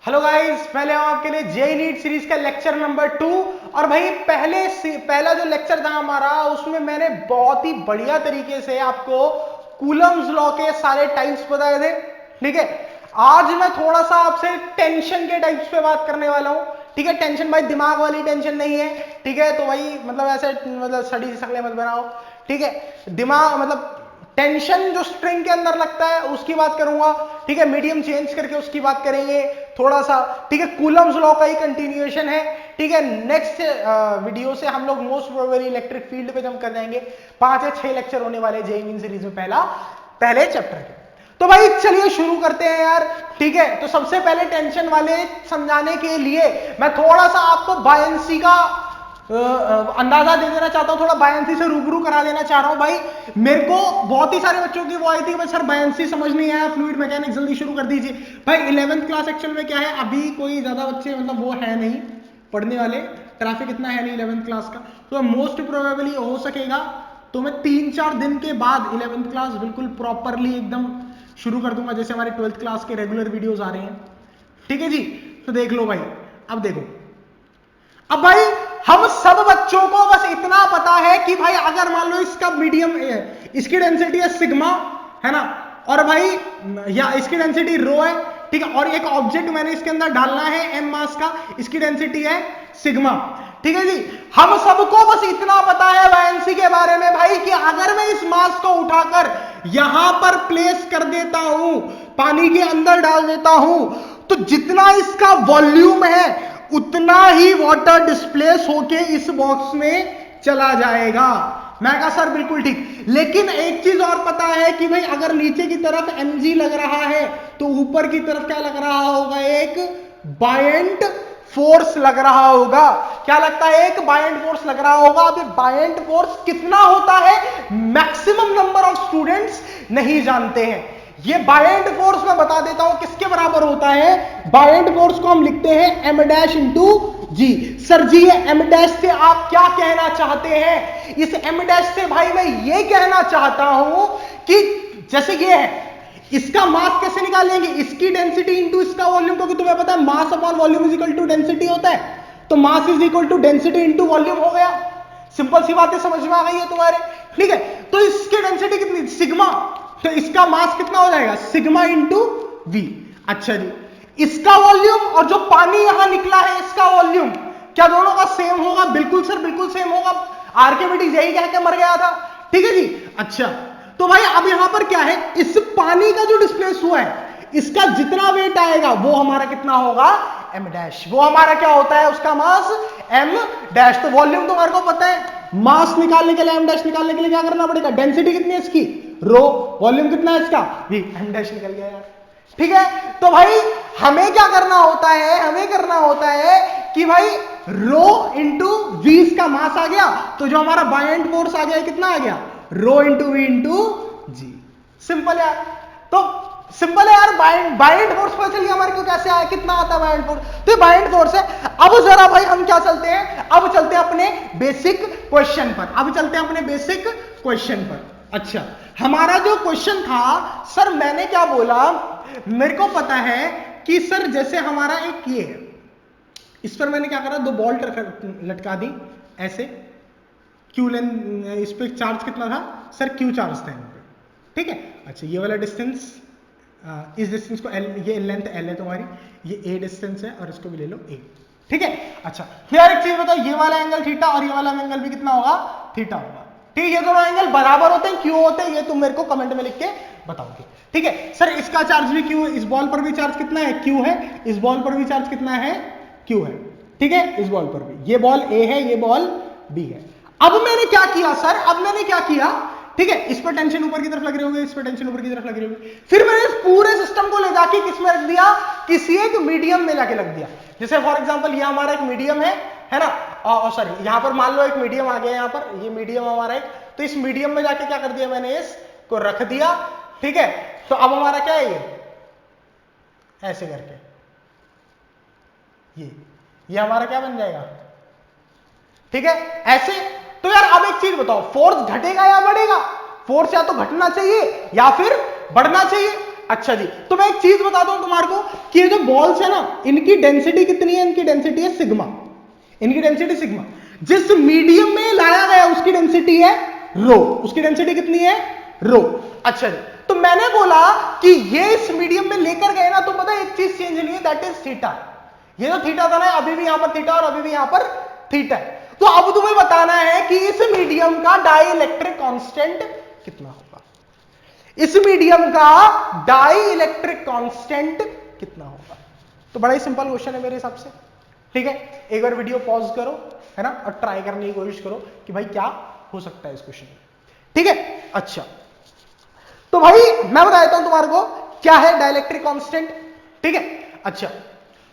Hello guys, पहले हम आपके लिए जेईई नीट सीरीज का लेक्चर नंबर 2। और भाई पहला जो लेक्चर था हमारा, उसमें मैंने बहुत ही बढ़िया तरीके से आपको कूलम्स लॉ के सारे टाइप्स बताए थे। ठीक है, आज मैं थोड़ा सा आपसे टेंशन के टाइप्स पे बात करने वाला हूं। ठीक है, टेंशन भाई दिमाग वाली टेंशन नहीं है। ठीक है, तो भाई मतलब ऐसे मतलब सड़ी शक्लें मत बनाओ। ठीक है, दिमाग मतलब टेंशन जो स्ट्रिंग के अंदर लगता है उसकी बात करूंगा। ठीक है, मीडियम चेंज करके उसकी बात करेंगे थोड़ा सा। ठीक है, कूलम्स लॉ का ही कंटिन्यूएशन है। ठीक है, नेक्स्ट वीडियो से हम लोग मोस्ट प्रोबेबली इलेक्ट्रिक फील्ड पे जम कर जाएंगे। 5 या 6 लेक्चर होने वाले जेईई मेन सीरीज में पहले चैप्टर के। तो भाई चलिए शुरू करते हैं यार। ठीक है, तो सबसे पहले टेंशन वाले समझाने के लिए मैं थोड़ा सा आपको बायंसी का अंदाजा दे देना चाहता हूं, थोड़ा बायंसी से रूबरू करा देना चाह रहा हूं। भाई मेरे को बहुत ही सारे बच्चों की वो आई थी, सर बायंसी समझ नहीं आया, फ्लूइड मैकेनिक्स जल्दी शुरू कर दीजिए। भाई 11th क्लास एक्चुअल में क्या है, अभी कोई ज्यादा बच्चे मतलब वो है नहीं पढ़ने वाले, ट्रैफिक इतना है नहीं 11th क्लास का। तो मोस्ट प्रोबेबली हो सकेगा तो मैं 3-4 दिन के बाद 11th क्लास बिल्कुल प्रॉपरली एकदम शुरू कर दूंगा, जैसे हमारे 12th क्लास के रेगुलर वीडियोस आ रहे हैं। ठीक है जी, तो देख लो भाई। अब देखो, अब भाई हम सब बच्चों को बस इतना पता है कि भाई अगर मान लो इसका मीडियम इसकी डेंसिटी है सिग्मा, है ना, और भाई या इसकी डेंसिटी रो है। ठीक है, और एक ऑब्जेक्ट मैंने इसके अंदर डालना है एम मास का, इसकी डेंसिटी है सिग्मा। ठीक है जी, हम सबको बस इतना पता है बायंसी के बारे में भाई कि अगर मैं इस मास को उठाकर यहां पर प्लेस कर देता हूं, पानी के अंदर डाल देता हूं, तो जितना इसका वॉल्यूम है उतना ही वाटर डिस्प्लेस होके इस बॉक्स में चला जाएगा। मैं कहा सर बिल्कुल ठीक, लेकिन एक चीज और पता है कि भाई अगर नीचे की तरफ mg लग रहा है तो ऊपर की तरफ क्या लग रहा होगा, एक बायंट फोर्स लग रहा होगा। क्या लगता है, एक बायंट फोर्स लग रहा होगा। अब बायंट फोर्स कितना होता है मैक्सिमम नंबर ऑफ स्टूडेंट्स नहीं जानते हैं। ये बायंट फोर्स मैं बता देता हूं किसके बराबर होता है। बायंट फोर्स को हम लिखते हैं एम डैश इंटू जी। सर जी ये एम डैश से आप क्या कहना चाहते हैं? इस एम डैश से भाई मैं ये कहना चाहता हूं कि जैसे ये है, इसका मास कैसे निकालेंगे, इसकी डेंसिटी इंटू इसका वॉल्यूम, क्योंकि तुम्हें पता है mass upon volume is equal to density होता है, तो mass is equal to density into volume हो गया। सिंपल सी बातें समझ में आ गई है तुम्हारे। ठीक है, तो इसकी डेंसिटी कितनी, सिग्मा, तो इसका मास कितना हो जाएगा, सिग्मा इंटू वी। अच्छा जी, इसका वॉल्यूम और जो पानी यहां निकला है इसका वॉल्यूम, क्या दोनों का सेम होगा? बिल्कुल सर बिल्कुल सेम होगा, आर्किमिडीज यही कह के मर गया था। ठीक है जी, अच्छा तो भाई अब यहां पर क्या है, इस पानी का जो डिस्प्लेस हुआ है इसका जितना वेट आएगा वो हमारा कितना होगा, एम डैश। वो हमारा क्या होता है, उसका मास एम डैश। तो वॉल्यूम तुम्हारे को पता है, मास निकालने के लिए एम डैश निकालने के लिए क्या करना पड़ेगा, डेंसिटी कितनी है इसकी रो, वॉल्यूम कितना है इसका वी, एम डैश निकल गया यार। ठीक है, तो भाई हमें क्या करना होता है, हमें करना होता है कि भाई रो इंटू वी इसका मास आ गया, तो जो हमारा बायंट फोर्स आ गया कितना आ गया, rho into v into g. Simple यार, तो सिंपल है यार। बायंट फोर्स पता चल गया हमारे को कैसे आया, कितना आता है बायंट फोर्स, तो बायंट फोर्स है। अब जरा भाई हम क्या चलते हैं, अब चलते हैं अपने बेसिक क्वेश्चन पर, अब चलते हैं अपने बेसिक क्वेश्चन पर। अच्छा, हमारा जो क्वेश्चन था, सर मैंने क्या बोला, मेरे को पता है कि सर जैसे हमारा एक ये है, इस पर मैंने क्या करा, 2 बॉल लटका दी ऐसे, क्यू लेंथ, इस पे चार्ज कितना था सर, क्यू चार्ज था इन पे। ठीक है, अच्छा ये वाला डिस्टेंस, इस डिस्टेंस को L, ये लेंथ L है तुम्हारी, ये A डिस्टेंस है और इसको भी ले लो A। ठीक है, अच्छा फिर एक चीज बताओ, ये वाला एंगल थीटा और ये वाला एंगल भी कितना होगा, थीटा होगा। ठीक है, ये दोनों एंगल बराबर होते हैं, क्यों होते हैं ये तुम मेरे को कमेंट में लिख के बताओगे। ठीक है सर, इसका चार्ज भी क्यू है, इस बॉल पर भी चार्ज कितना है, क्यू है, इस बॉल पर भी चार्ज कितना है, क्यू है। ठीक है, इस बॉल पर भी, ये बॉल A है, ये बॉल B है। अब मैंने क्या किया सर, अब मैंने क्या किया, ठीक है, इस पर टेंशन ऊपर की तरफ लग रही होगी, इस पर टेंशन ऊपर की तरफ लग रही होगी, फिर मैंने इस पूरे सिस्टम को ले जाके किस में रख दिया, किसी एक मीडियम में जाके रख दिया। जैसे फॉर एग्जांपल ये हमारा एक मीडियम है ना, सॉरी यहां पर मान लो एक मीडियम आ गया, यहां पर ये मीडियम हमारा एक, तो इस मीडियम में जाके क्या कर दिया मैंने, इसको रख दिया। ठीक है, तो अब हमारा क्या है, ये ऐसे करके ये हमारा क्या बन जाएगा। ठीक है, ऐसे। तो यार अब एक चीज बताओ, फोर्स घटेगा या बढ़ेगा, फोर्स या तो घटना चाहिए या फिर बढ़ना चाहिए। अच्छा जी, तो मैं एक चीज बताता हूं तुम्हारे को कि ये जो बॉल्स है ना, इनकी डेंसिटी कितनी है? इनकी डेंसिटी है सिग्मा, इनकी डेंसिटी सिग्मा। जिस मीडियम में लाया गया उसकी डेंसिटी है रो, उसकी डेंसिटी कितनी है? रो। अच्छा जी, तो मैंने बोला कि ये इस मीडियम में लेकर गए ना, तो पता है एक चीज चेंज नहीं है, दैट इज थीटा। ये जो थीटा था ना, अभी भी यहां पर थीटा और अभी भी यहां पर थीटा है। तो अब तुम्हें बताना है कि इस मीडियम का डाइइलेक्ट्रिक कांस्टेंट कितना होगा, इस मीडियम का डाइइलेक्ट्रिक कांस्टेंट कितना होगा। तो बड़ा ही सिंपल क्वेश्चन है मेरे हिसाब से, ठीक है। एक बार वीडियो पॉज करो, है ना, और ट्राई करने की कोशिश करो कि भाई क्या हो सकता है इस क्वेश्चन में, ठीक है। अच्छा, तो भाई मैं बता देता हूं तुम्हारे को क्या है डाइइलेक्ट्रिक कांस्टेंट, ठीक है। अच्छा,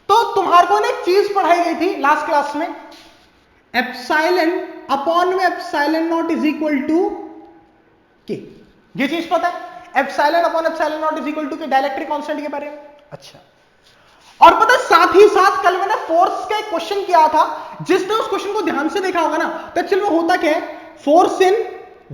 तो तुम्हारे को ना एक चीज पढ़ाई गई थी लास्ट क्लास में, एप्सिलॉन अपॉन में epsilon naught is equal to k. ये चीज पता है, epsilon upon epsilon naught is equal to k, dielectric constant के बारे में। अच्छा, और पता है साथ ही साथ कल मैंने फोर्स का एक क्वेश्चन किया था, जिसने उस क्वेश्चन को ध्यान से देखा होगा ना, तो एक्चुअली में होता क्या है, फोर्स इन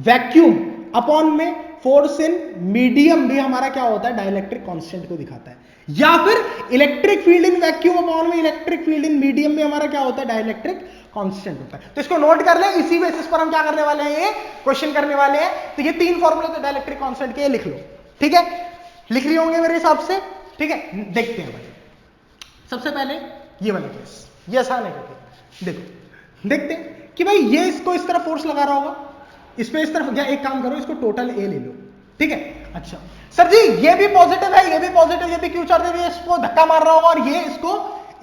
वैक्यूम अपॉन में फोर्स इन मीडियम भी हमारा क्या होता है, डाइइलेक्ट्रिक कांस्टेंट को दिखाता है। या फिर electric field in vacuum upon में इलेक्ट्रिक फील्ड इन मीडियम में हमारा क्या होता है, डाइइलेक्ट्रिक कांस्टेंट होता है। तो इसको नोट कर ले, इसी बेसिस पर हम क्या करने वाले हैं, ये क्वेश्चन करने वाले हैं। तो ये तीन फॉर्मूले तो डाइइलेक्ट्रिक कांस्टेंट के लिख लो, ठीक है, लिख रही होंगे मेरे हिसाब से, ठीक है। देखते हैं भाई, सबसे पहले ये वाला केस, ये आसान है क्योंकि देखो, देखते हैं कि भाई ये इसको इस तरफ फोर्स लगा रहा होगा, इस पे इस तरफ, या एक काम करो इसको टोटल ए ले लो, ठीक है। अच्छा सर जी, ये भी पॉजिटिव है, ये भी पॉजिटिव, ये भी क्यू चार्ज है, ये इसको धक्का मार रहा होगा और ये इसको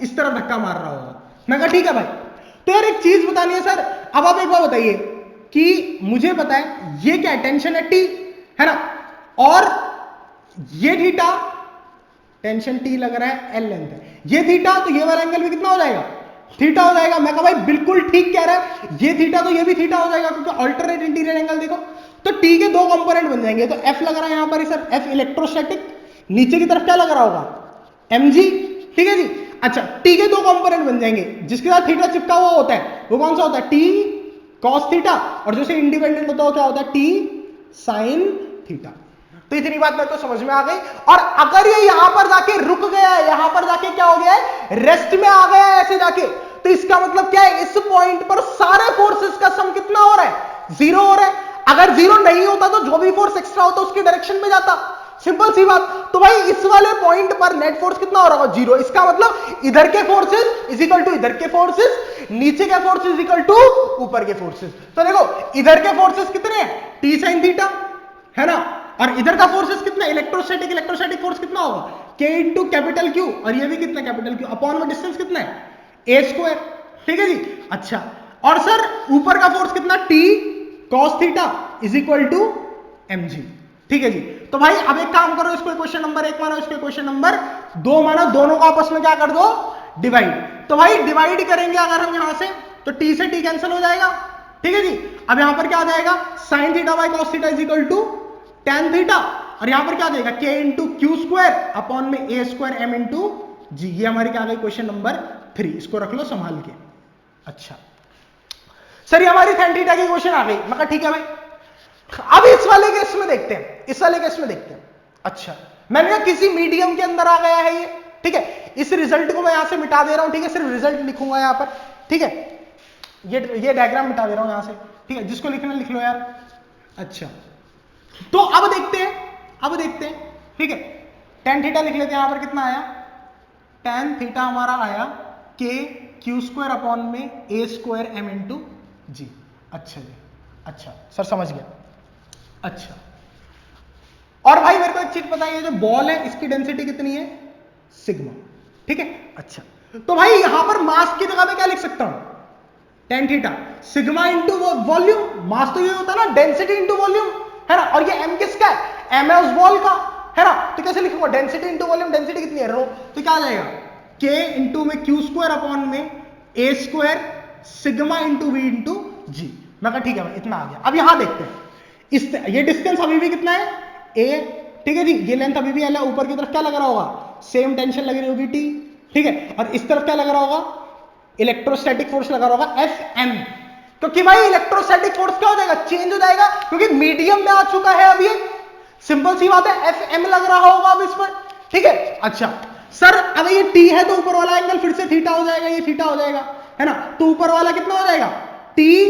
इस तरफ धक्का मार रहा होगा। मैं कहा ठीक है भाई। तो यार एक चीज बतानी है सर, अब आप एक बार बताइए कि मुझे पता है ये क्या है, टेंशन है टी, है ना, और ये थीटा टेंशन टी लग रहा है, एल लेंथ है, ये थीटा, तो ये वाला एंगल भी कितना हो जाएगा, थीटा हो जाएगा। मैं कहा भाई बिल्कुल ठीक कह रहा है, ये थीटा तो ये भी थीटा हो जाएगा, क्योंकि अल्टरनेट इंटीरियर एंगल देखो। तो टी के दो कंपोनेंट बन जाएंगे, तो एफ लग रहा है यहां पर सर, एफ इलेक्ट्रोस्टैटिक, नीचे की तरफ क्या लग रहा होगा, mg, ठीक है जी। अच्छा, टी के दो कंपोनेंट बन जाएंगे, जिसके साथ थीटा चिपका हुआ होता है वो कौन सा होता है, टी कॉस थीटा, और जो से इंडिपेंडेंट होता है क्या होता है, टी साइन थीटा। तो इतनी बात मेरे को समझ में आ गई। और अगर ये यहां पर जाके रुक गया है, यहां पर जाके क्या हो गया है, रेस्ट में आ गया है ऐसे जाके, तो इसका मतलब क्या है, इस पॉइंट पर सारे फोर्सेस का सम कितना हो रहा है, जीरो हो रहा है। अगर जीरो नहीं होता तो जो भी फोर्स एक्स्ट्रा होता उसकी डायरेक्शन में जाता, सिंपल सी बात। तो भाई इस वाले पॉइंट पर नेट फोर्स कितना हो रहा होगा, जीरो। इसका मतलब इधर के फोर्सेस इज इक्वल टू इधर के फोर्सेस, नीचे के फोर्सेस इज इक्वल टू ऊपर के फोर्सेस। तो देखो इधर के फोर्सेस कितने हैं, टी साइन थीटा, है ना, और इधर का फोर्सेस कितना, इलेक्ट्रोस्टैटिक, इलेक्ट्रोस्टैटिक फोर्स कितना होगा, के इंटू कैपिटल क्यू, और ये भी कितना कैपिटल क्यू, अपॉन में डिस्टेंस कितना है, ए स्क्वायर, ठीक है जी। अच्छा, और सर ऊपर का फोर्स कितना, t cos theta is equal to mg, ठीक है जी। तो भाई अब एक काम करो, इसको क्वेश्चन नंबर 1 मानो, इसको क्वेश्चन नंबर 2 मानो, दोनों को आपस में क्या कर दो, डिवाइड। तो भाई डिवाइड करेंगे अगर हम यहां से, तो t से t कैंसिल हो जाएगा, ठीक है जी। अब यहां पर क्या आ जाएगा, sine theta by cos theta is equal to tan theta, और यहां पर क्या आ जाएगा, k into Q square upon में a square m into g. ये हमारी क्या आ गई, क्वेश्चन नंबर 3, इसको रख लो संभाल के। अच्छा सर ये हमारी tan थीटा की क्वेश्चन आ गई। मैं कहा ठीक है भाई। अब इस वाले केस में देखते हैं, इस वाले केस में देखते हैं। अच्छा, मैंने कहा किसी मीडियम के अंदर आ गया है ये, ठीक है। इस रिजल्ट को मैं यहां से मिटा दे रहा हूं, ठीक है, सिर्फ रिजल्ट लिखूंगा यहां पर, ठीक है। ये डायग्राम मिटा दे रहा हूं यहां से, ठीक है, जिसको लिखना लिख लो यार। अच्छा, तो अब देखते हैं, ठीक है, tan थीटा लिख लेते हैं। यहां पर कितना आया, tan थीटा हमारा आया k क्यू स्क्वायर अपॉन में a स्क्वायर m इंटू जी। अच्छा जी, अच्छा सर समझ गया। अच्छा, और भाई मेरे को एक चीज बताइए, जो बॉल है इसकी डेंसिटी कितनी है, सिग्मा, ठीक है। अच्छा, तो भाई यहां पर मास की जगह पे क्या लिख सकता हूं, tan theta sigma into volume. Mass तो ये होता है ना, डेंसिटी इंटू वॉल्यूम, है ना, और ये m किसका है, m है उस बॉल का, है ना। तो कैसे लिखूंगा, डेंसिटी इंटू वॉल्यूम, डेंसिटी कितनी है, रो, तो क्या आ जाएगा, k इंटू में क्यू स्क्वायर अपॉन में a square sigma into v into g. मैं कहा ठीक है भाई, इतना आ गया। अब यहां देखते हैं, ये डिस्टेंस अभी भी कितना है, a, ठीक है जी। ये लेंथ अभी भी l है, ऊपर की तरफ क्या लग रहा होगा, सेम टेंशन लग रही होगी t, ठीक है, और इस तरफ क्या लग रहा होगा, इलेक्ट्रोस्टैटिक फोर्स लगा रहा होगा Fm, क्योंकि भाई इलेक्ट्रोस्टैटिक फोर्स क्या हो जाएगा, चेंज हो जाएगा, क्योंकि मीडियम में आ चुका है अब ये। सिंपल सी बात है, एफ एम लग रहा होगा अब इस पर, ठीक है। अच्छा सर अब ये टी है तो ऊपर वाला एंगल फिर से थीटा हो जाएगा, ये थीटा हो जाएगा, है ना। तो ऊपर वाला कितना हो जाएगा, टी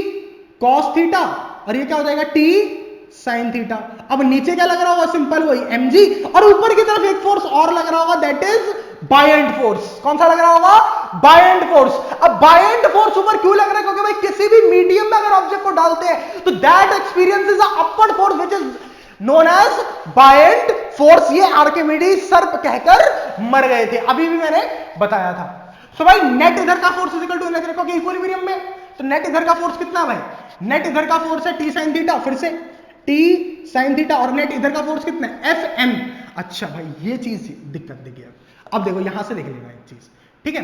कॉस थीटा, और ये क्या हो जाएगा, टी साइन थीटा। अब नीचे क्या लग रहा होगा, सिंपल वही mg, और ऊपर की तरफ एक फोर्स और लग रहा होगा, दैट इज बायएंड फोर्स। कौन सा लग रहा होगा, बायएंड फोर्स। अब बायएंड फोर्स ऊपर क्यों लग रहा है, क्योंकि भाई किसी भी मीडियम में अगर ऑब्जेक्ट को डालते हैं तो that experiences a upward force which is known as buoyant force. ये आर्किमिडीज सर्प कहकर मर गए थे, अभी भी मैंने बताया था। सो भाई नेट इधर का force is equal to net क्योंकि इक्विलिब्रियम में, तो नेट इधर का फोर्स कितना भाई, नेट इधर का फोर्स है टी साइन थीटा, फिर से टी साइन थीटा, और नेट इधर का फोर्स कितना है, एफ एम। अच्छा भाई ये चीज दिक्कत देखिए, अब देखो यहां से देख लेना एक चीज, ठीक है।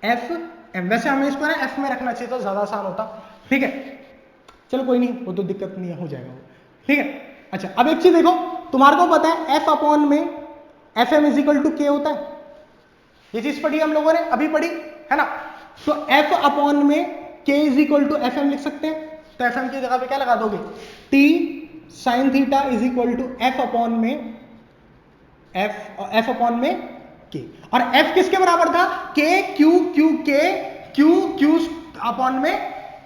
एफ एम, वैसे हमें इसको ना एफ में रखना चाहिए तो ज्यादा आसान होता, ठीक है। चलो कोई नहीं, वो तो दिक्कत नहीं है, हो जाएगा वो, ठीक है। अच्छा अब एक चीज देखो, तुम्हारे को पता है एफ अपॉन में f m is equal to k होता है, ये चीज पढ़ी हम लोगों ने, अभी पढ़ी है ना। तो एफ अपॉन में k is equal to f m लिख सकते हैं, तो एफ एम की जगह पे क्या लगा दोगे, t sine theta is equal to f upon में एफ अपॉन में के, और एफ किसके बराबर था, k q q k q upon में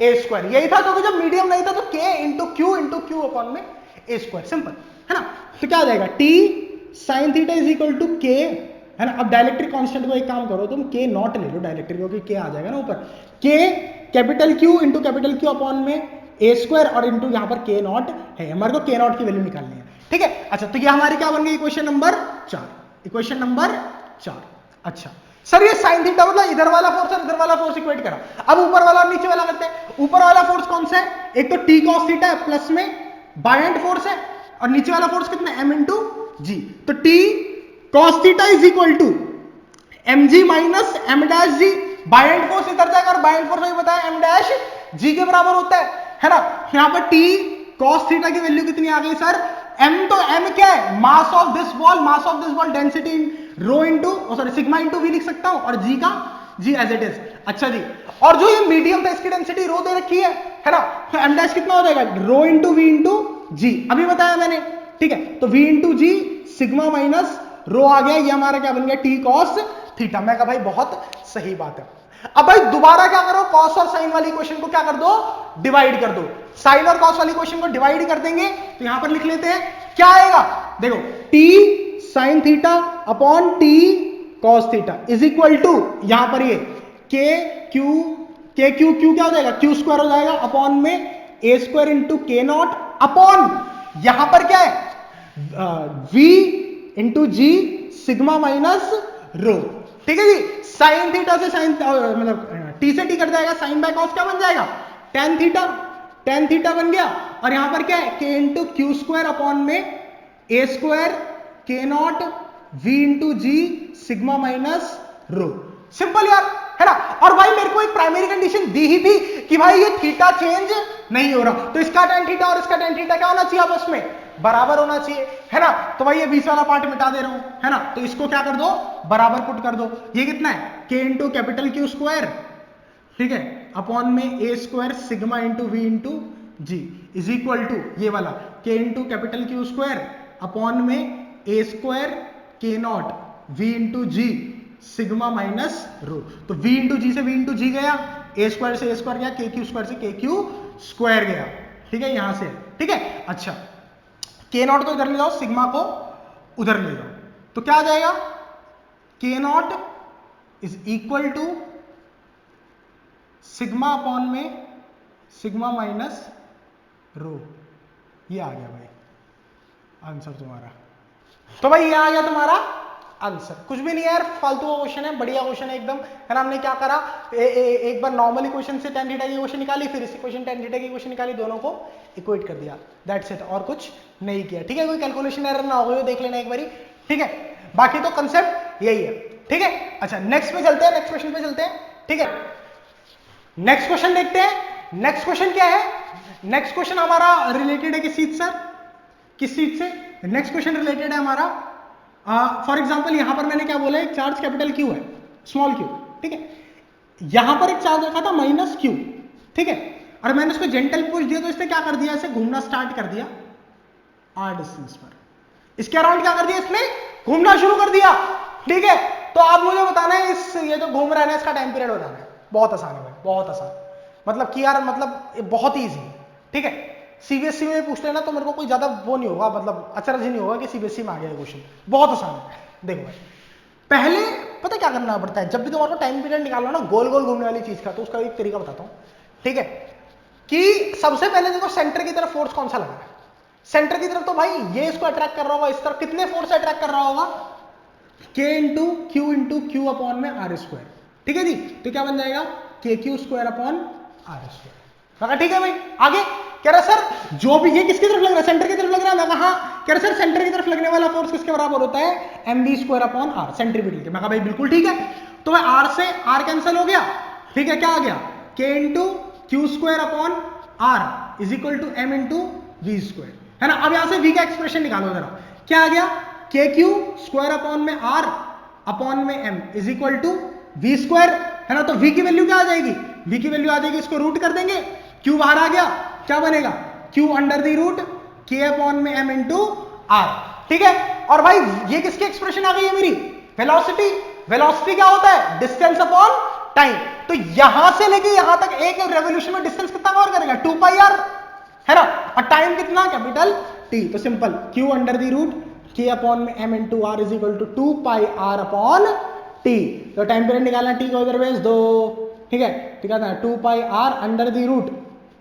ए स्क्वायर, यही था, क्योंकि जब मीडियम नहीं था तो के इंटू क्यू अपॉन में ए स्क्वायर, सिंपल है ना। तो क्या आ जाएगा, t sine theta is equal to k, है ना। अब डायलेक्ट्रिक कांस्टेंट को एक काम करो तुम, के नॉट ले लो डायलेक्ट्रिक, क्योंकि के आ जाएगा ना ऊपर, के capital Q into capital Q upon में ए स्क्वायर, और इंटू यहां पर के नॉट है, हमारे को के नॉट की वैल्यू निकालनी है, ठीक है। अच्छा तो ये हमारी क्या बन गई, इक्वेशन नंबर 4, इक्वेशन नंबर 4। अच्छा सर ये साइन थीटा मतलब इधर वाला फोर्स और इधर वाला फोर्स इक्वेट करा, अब ऊपर वाला और नीचे वाला करते हैं। ऊपर वाला फोर्स कौन सा है, एक तो टी कॉस थीटा है, प्लस में बायएंड फोर्स है, और नीचे वाला फोर्स कितना है, एम इंटू जी। तो T cos theta is equal to m g minus m dash g, buoyant force इधर जाएगा, और बायएंड फोर्स में बताया एम डैश जी के बराबर होता है ना। यहां पर टी कॉस थीटा की वैल्यू कितनी आ गई सर, एम, तो एम क्या है, mass of this ball, mass of this ball density rho into sorry sigma into v लिख सकता हूं, और जी का जी एज इट इज। अच्छा जी, और जो ये मीडियम था इसकी डेंसिटी रो दे रखी है ना, तो एम डैश कितना हो जाएगा, rho into v into g, अभी बताया मैंने, ठीक है। तो v into g sigma minus rho आ गया, ये हमारा क्या बन गया, टी कॉस थीटा। मैं कहा भाई बहुत सही बात है। अब भाई दोबारा क्या करो, कॉस और साइन वाली इक्वेशन को क्या कर दो, डिवाइड कर दो। साइन और कॉस वाली इक्वेशन को डिवाइड कर देंगे तो यहां पर लिख लेते हैं, क्या आएगा देखो, t sine theta upon t cos theta is equal to, यहां पर ये के क्यू क्या हो जाएगा, क्यू स्क्वायर हो जाएगा, अपॉन में a square into k naught, upon यहां पर क्या है, v into g sigma minus rho, ठीक है जी। साइन थीटा से साइन मतलब टी से टी कट जाएगा, साइन बाय कॉस क्या बन जाएगा, टेन थीटा बन गया, और यहां पर क्या है, के इंटू क्यू स्क्वायर अपॉन में a square k naught v into g sigma minus rho, simple यार, है ना। और भाई मेरे को एक प्राइमरी कंडीशन दी ही थी कि भाई ये थीटा चेंज नहीं हो रहा, तो इसका tan थीटा और इसका tan थीटा क्या होना चाहिए, आपस में बराबर होना चाहिए, है ना। तो भाई ये बीच वाला पार्ट मिटा दे रहा हूं, है ना, तो इसको क्या कर दो, बराबर पुट कर दो। ये कितना है, के इंटू कैपिटल क्यू स्क्वायर, ठीक है, अपॉन में a square sigma into v into g is equal to ये वाला k into capital Q square upon में a square k naught v into g sigma minus rho. तो v into जी से v into जी गया, ए square से ए square गया, K Q square से के क्यू स्क्वायर गया, ठीक है, यहां से, ठीक है। अच्छा के नॉट को इधर ले जाओ, सिग्मा को उधर ले जाओ, तो क्या आ जाएगा, k naught is equal to sigma upon में सिग्मा माइनस रो, ये आ गया भाई आंसर तुम्हारा। तो भाई ये आ गया तुम्हारा आंसर, कुछ भी नहीं है यार, फालतू का क्वेश्चन है, बढ़िया क्वेश्चन है एकदम, है ना। हमने क्या करा, एक बार नॉर्मल इक्वेशन से tan थीटा की इक्वेशन निकाली, फिर इस इक्वेशन tan थीटा की इक्वेशन निकाली, दोनों को इक्वेट कर दिया, दैट्स इट, और कुछ नहीं किया, ठीक है। कोई कैलकुलेशन एरर ना हो गई देख लेना एक बारी, ठीक है। बाकी तो कंसेप्ट यही है, ठीक है। अच्छा नेक्स्ट पे चलते हैं, नेक्स्ट क्वेश्चन पे चलते हैं, ठीक है। नेक्स्ट क्वेश्चन देखते हैं, नेक्स्ट क्वेश्चन क्या है, नेक्स्ट क्वेश्चन हमारा रिलेटेड है किस चीज सर, किस चीज से, नेक्स्ट क्वेश्चन रिलेटेड है हमारा, फॉर एग्जाम्पल यहां पर मैंने क्या बोला, एक चार्ज कैपिटल क्यू है, स्मॉल क्यू, ठीक है। यहां पर एक चार्ज रखा था माइनस क्यू, ठीक है, और मैंने उसको जेंटल पुश दिया तो इसने क्या कर दिया, इसे घूमना स्टार्ट कर दिया, r डिस्टेंस पर। इसके अराउंड क्या कर दिया इसने, घूमना शुरू कर दिया। ठीक है, तो आप मुझे बताना है इस ये जो घूम रहा है इसका टाइम पीरियड बताना है। बहुत आसान है भाई, बहुत आसान, मतलब कि यार मतलब बहुत ईजी है। ठीक है, सीबीएसई में पूछ लेना तो मेरे को कोई ज्यादा वो नहीं होगा, मतलब अचरज ही नहीं होगा कि सीबीएसई में आ गया क्वेश्चन। बहुत आसान है। देखो भाई, पहले पता क्या करना पड़ता है, जब भी तुम्हारे को टाइम पीरियड निकालना ना गोल गोल घूमने वाली चीज का, तो उसका एक तरीका बताता हूं। ठीक है, कि सबसे पहले देखो सेंटर की तरफ फोर्स कौन सा लगा है। सेंटर की तरफ तो भाई ये इसको अट्रैक्ट कर रहा होगा, इस तरफ कितने फोर्स अट्रैक्ट कर रहा होगा, k इंटू क्यू अपॉन में आर स्क्वायर। ठीक है जी, तो क्या बन जाएगा, k Q square upon r square. ठीक है भाई, आगे कह रहा सर जो भी ये किसकी तरफ लग रहा है, सेंटर की तरफ लग रहा है। मैं कहा कह रहा सर सेंटर की तरफ लगने वाला फोर्स किसके बराबर होता है, m v square upon r, centripetal के। मैं कहा भाई बिल्कुल ठीक है, तो भाई आर से आर कैंसिल हो गया। ठीक है, क्या आ गया, K into Q square upon R is equal to M into V square, है ना। अब यहां से वी का एक्सप्रेशन निकालो जरा, क्या आ गया, के क्यू स्क्वायर अपॉन में आर अपॉन में M is equal to V square, है ना। तो वी की वैल्यू क्या आ जाएगी, वी की वैल्यू आ जाएगी, इसको रूट कर देंगे, क्यू बाहर आ गया, क्या बनेगा, Q under the root K upon में एम इंटू आर। ठीक है, और भाई ये किसकी एक्सप्रेशन आ गई है मेरी, वेलोसिटी। वेलोसिटी क्या होता है, डिस्टेंस अपॉन टाइम। तो यहां से लेके यहां तक एक रेवोल्यूशन में डिस्टेंस कितना कवर करेगा, 2 पाई आर, है ना। और टाइम कितना, कैपिटल टी। तो simple, Q under the root K upon में M into R is equal to 2 pi R upon T. तो टाइम पीरियड निकालना, टी को इधर भेज दो। ठीक है, ठीक है ना, 2 pi r under the root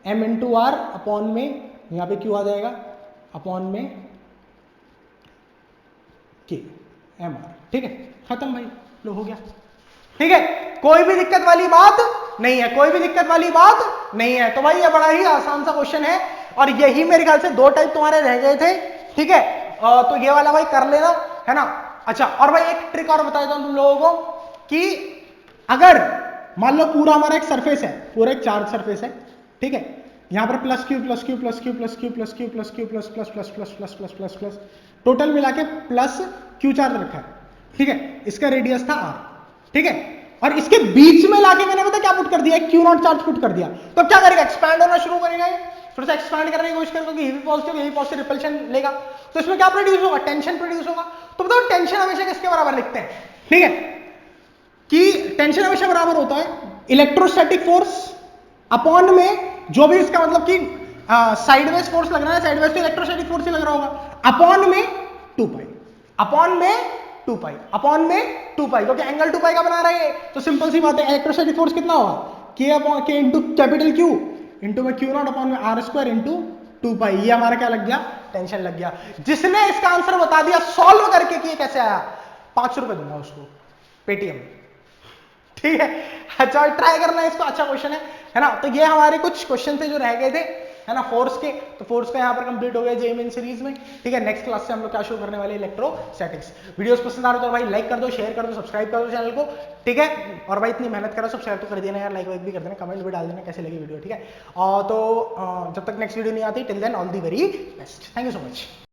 m into r upon m, यहां पे क्यू आ जाएगा, अपॉन में के एम आर। ठीक है, खत्म भाई, लो हो गया। ठीक है, कोई भी दिक्कत वाली बात नहीं है, कोई भी दिक्कत वाली बात नहीं है। तो भाई ये बड़ा ही आसान सा क्वेश्चन है, और यही मेरे ख्याल से 2 टाइप तुम्हारे रह गए थे। ठीक है, तो ये वाला भाई कर लेना, है ना। अच्छा, और भाई एक ट्रिक और बता देता हूं तुम लोगों को, कि अगर मान लो पूरा हमारा एक सरफेस है, पूरा एक चार्ज सरफेस है। ठीक है, यहां पर plus Q plus Q plus Q plus Q plus Q plus Q plus plus plus plus plus plus plus plus total मिला के प्लस क्यू चार्ज रखा है। ठीक है, इसका रेडियस था आर। ठीक है, और इसके बीच में लाके मैंने पता क्या पुट कर दिया, क्यू नॉट चार्ज पुट कर दिया। तो अब क्या करेगा, एक्सपैंड होना शुरू करेगा, थोड़ा सा एक्सपैंड करने की कोशिश करेगा, क्योंकि यही पॉजिटिव रिपल्शन लेगा, तो इसमें क्या प्रोड्यूस होगा, टेंशन प्रोड्यूस होगा। तो बताओ टेंशन हमेशा किसके बराबर लिखते हैं, ठीक है, कि टेंशन हमेशा बराबर होता है इलेक्ट्रोस्टैटिक फोर्स अपॉन में जो भी इसका मतलब कि साइडवेज फोर्स लग रहा है, साइडवेज तो इलेक्ट्रोस्टैटिक फोर्स ही लग रहा होगा, अपॉन में 2 पाई, अपॉन में 2 पाई, अपॉन में 2 पाई, क्योंकि एंगल 2 पाई का बना रहा है। तो सिंपल सी बात है, इलेक्ट्रोस्टैटिक फोर्स कितना होगा, के अपॉन के इंटू कैपिटल क्यू इंटू में क्यू नॉट अपॉन में आर स्क्वायर इंटू 2 पाई। ये हमारा क्या लग गया, टेंशन लग गया। जिसने इसका आंसर बता दिया सॉल्व करके कि ये कैसे आया, 500 रुपए दूंगा उसको पेटीएम। ठीक है, अच्छा ट्राई करना इसको, अच्छा क्वेश्चन है ना। तो ये हमारे कुछ क्वेश्चन थे जो रह गए थे, है ना, फोर्स के। तो फोर्स का यहाँ पर कंप्लीट हो गया जेईई मेन सीरीज में। ठीक है, नेक्स्ट क्लास से हम लोग क्या शुरू करने वाले, इलेक्ट्रोस्टैटिक्स। वीडियोस पसंद आ रहे तो भाई लाइक कर दो, शेयर कर दो, सब्सक्राइब कर दो चैनल को। ठीक है, और भाई इतनी मेहनत करो, सब्सक्राइब तो कर देना यार, लाइक वाइक भी कर देना, कमेंट भी डाल देना कैसे लगी वीडियो। ठीक है, तो जब तक नेक्स्ट वीडियो नहीं आती, till then all the very best, thank you so much.